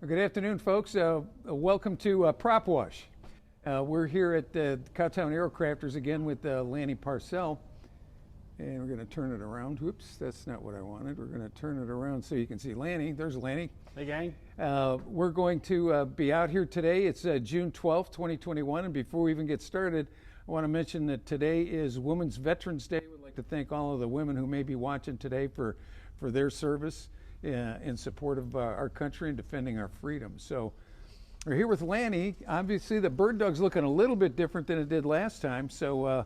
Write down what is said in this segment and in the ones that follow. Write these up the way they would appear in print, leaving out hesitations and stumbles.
Good afternoon, folks. Welcome to Prop Wash. We're here at Cowtown Aerocrafters again with Lanny Parcell. And we're going to turn it around. Whoops, that's not what I wanted. We're going to turn it around so you can see Lanny. There's Lanny. Hey, gang. We're going to be out here today. It's June 12th, 2021. And before we even get started, I want to mention that today is Women's Veterans Day. We'd like to thank all of the women who may be watching today for their service in support of our country and defending our freedom. So we're here with Lanny. Obviously, the bird dog's looking a little bit different than it did last time. So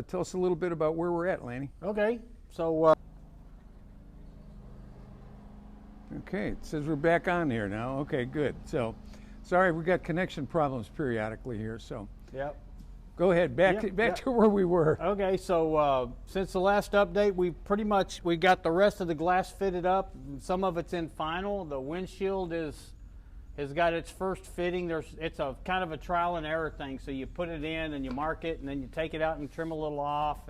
tell us a little bit about where we're at, Lanny. Okay. So. Okay, it says we're back on here now. Okay, good. So, sorry, we got connection problems periodically here. So. Yep. Go ahead, back to where we were. Okay, so since the last update, we got the rest of the glass fitted up. Some of it's in final. The windshield has got its first fitting. It's a kind of a trial and error thing. So you put it in and you mark it, and then you take it out and trim a little off.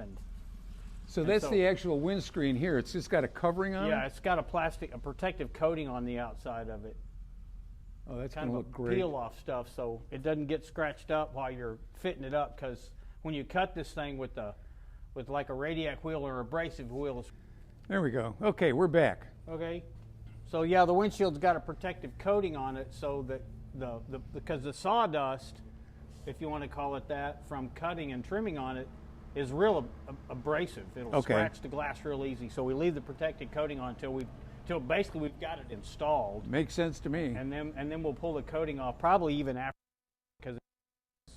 So that's the actual windscreen here. It's just got a covering on it? Yeah, it's got a protective coating on the outside of it. Oh, that's going to look great. Peel off stuff so it doesn't get scratched up while you're fitting it up, because when you cut this thing with like a radiac wheel or abrasive wheel. There we go. Okay, we're back. Okay. So yeah, the windshield's got a protective coating on it so that because the sawdust, if you want to call it that, from cutting and trimming on it is real abrasive. It'll scratch the glass real easy. So we leave the protective coating on till basically we've got it installed. Makes sense to me. And then we'll pull the coating off, probably even after, because it's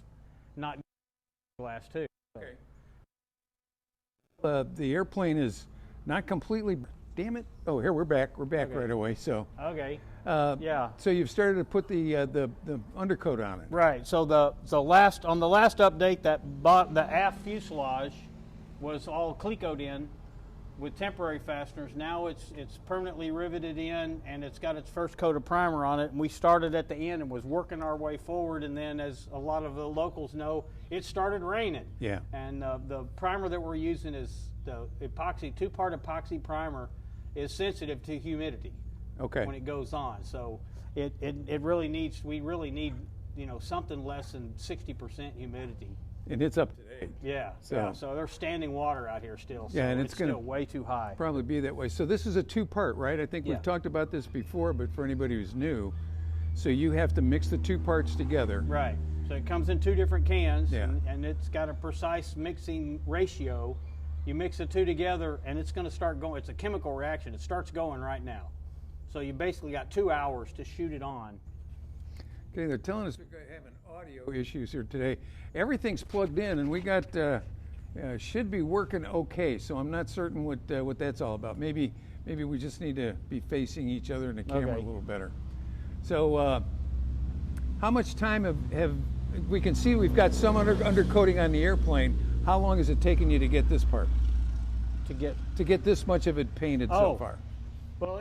not glass too. So. Okay. The airplane is not completely. Damn it! Oh, here we're back. We're back right away. So. Okay. Yeah. So you've started to put the undercoat on it. Right. So on the last update, the aft fuselage was all clecoed in with temporary fasteners. Now it's permanently riveted in, and it's got its first coat of primer on it. And we started at the end and was working our way forward, and then, as a lot of the locals know, it started raining. Yeah. And the primer that we're using is the epoxy, two-part epoxy primer, is sensitive to humidity. Okay. When it goes on, so we really need something less than 60% humidity. And it's up to date. Yeah. So there's standing water out here still. So yeah, and it's going to still way too high. Probably be that way. So this is a two-part, right? I think we've talked about this before, but for anybody who's new, so you have to mix the two parts together. Right. So it comes in two different cans, yeah. and it's got a precise mixing ratio. You mix the two together, and it's going to start going. It's a chemical reaction. It starts going right now. So you basically got 2 hours to shoot it on. Okay, they're telling us we're having audio issues here today. Everything's plugged in, and we got should be working okay. So I'm not certain what that's all about. Maybe we just need to be facing each other in the camera a little better. So how much time have we can see we've got some undercoating on the airplane. How long has it taken you to get this part? To get this much of it painted so far? Well,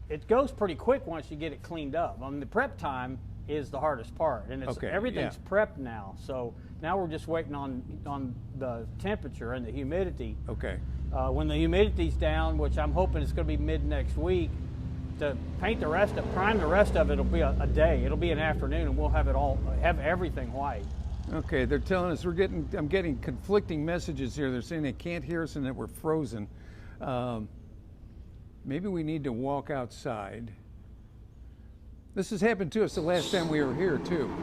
it goes pretty quick once you get it cleaned up. I mean, the prep time is the hardest part, and everything's prepped now. So now we're just waiting on the temperature and the humidity. Okay. When the humidity's down, which I'm hoping it's going to be mid next week, to prime the rest of it, it'll be a day. It'll be an afternoon, and we'll have everything white. Okay, they're telling us I'm getting conflicting messages here. They're saying they can't hear us and that we're frozen. Maybe we need to walk outside. This has happened to us the last time we were here, too.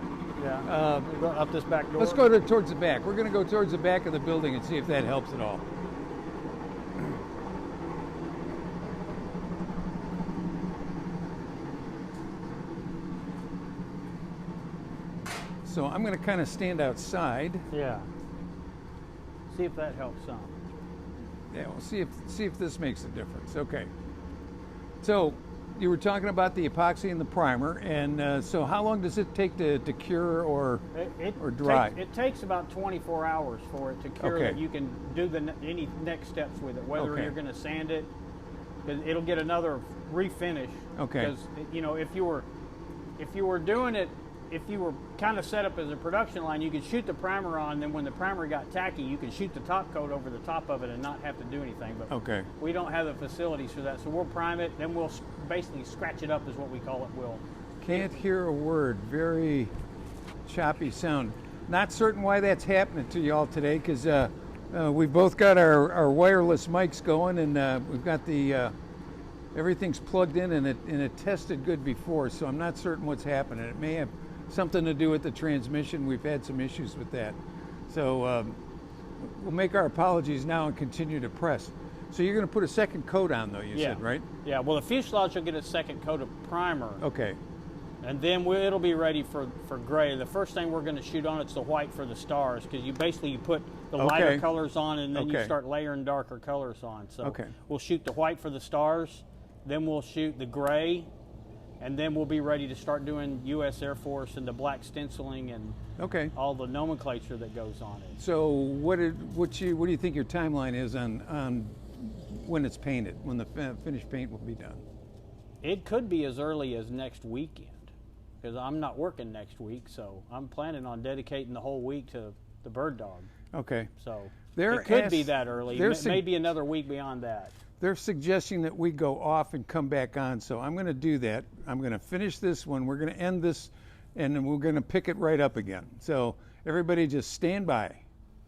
Yeah. Up this back door. Let's go towards the back. We're going to go towards the back of the building and see if that helps at all. So I'm going to kind of stand outside. Yeah. See if that helps some. Yeah, we'll see if this makes a difference. Okay. So you were talking about the epoxy and the primer, and so how long does it take to cure or dry? It takes about 24 hours for it to cure. Okay. That you can do any next steps with it, whether you're going to sand it, because it'll get another refinish. Okay. Because if you were doing it if you were kind of set up as a production line, you could shoot the primer on, then when the primer got tacky, you could shoot the top coat over the top of it and not have to do anything. But Okay. we don't have the facilities for that, so we'll prime it, then we'll basically scratch it up is what we call it. Can't hear a word. Very choppy sound. Not certain why that's happening to you all today, because we've both got our wireless mics going, and we've got the everything's plugged in, and it tested good before. So I'm not certain what's happening. It may have something to do with the transmission. We've had some issues with that. So we'll make our apologies now and continue to press. So you're going to put a second coat on, though, you said, right? Yeah, well, the fuselage will get a second coat of primer. Okay. And then it'll be ready for gray. The first thing we're going to shoot on it's the white for the stars, because you put the lighter colors on, and then you start layering darker colors on. So we'll shoot the white for the stars, then we'll shoot the gray, and then we'll be ready to start doing U.S. Air Force and the black stenciling and all the nomenclature that goes on it. So what do you think your timeline is on when it's painted, when the finished paint will be done? It could be as early as next weekend, because I'm not working next week, so I'm planning on dedicating the whole week to the bird dog. Okay. So it could be that early, maybe another week beyond that. They're suggesting that we go off and come back on, so I'm going to do that. I'm going to finish this one. We're going to end this, and then we're going to pick it right up again. So everybody just stand by.